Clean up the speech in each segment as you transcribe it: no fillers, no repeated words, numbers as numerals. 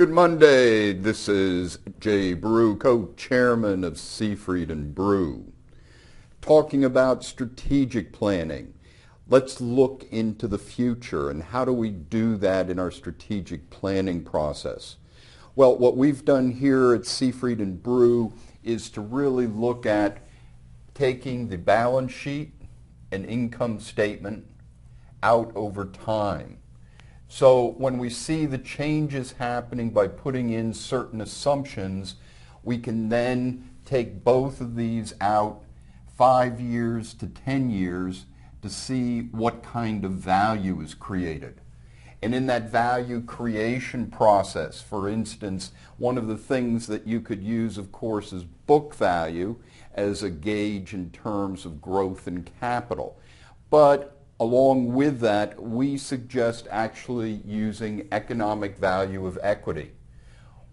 Good Monday. This is Jay Brew, co-chairman of Seafried and Brew, talking about strategic planning. Let's look into the future and how do we do that in our strategic planning process? Well, what we've done here at Seafried and Brew is to really look at taking the balance sheet and income statement out over time. So when we see the changes happening by putting in certain assumptions, we can then take both of these out 5 years to 10 years to see what kind of value is created. And in that value creation process, for instance, one of the things that you could use, of course, is book value as a gauge in terms of growth and capital. But along with that, we suggest actually using economic value of equity,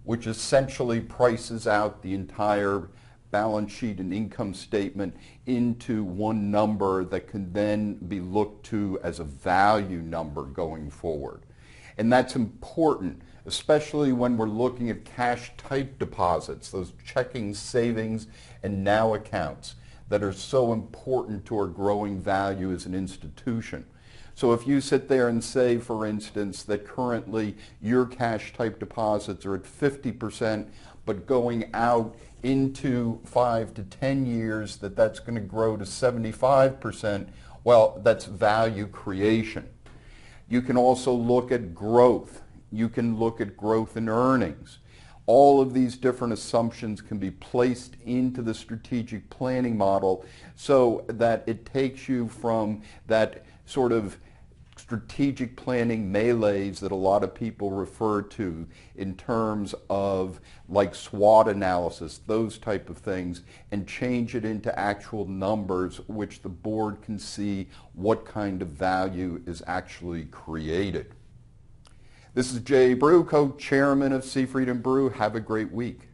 which essentially prices out the entire balance sheet and income statement into one number that can then be looked to as a value number going forward. And that's important, especially when we're looking at cash type deposits, those checking, savings, and now accounts that are so important to our growing value as an institution. So if you sit there and say, for instance, that currently your cash type deposits are at 50%, but going out into 5 to 10 years that's going to grow to 75%, well, that's value creation. You can also look at growth. You can look at growth in earnings. All of these different assumptions can be placed into the strategic planning model so that it takes you from that sort of strategic planning melees that a lot of people refer to in terms of like SWOT analysis, those type of things, and change it into actual numbers which the board can see what kind of value is actually created. This is Jay Brew, co-chairman of Seafried and Brew. Have a great week.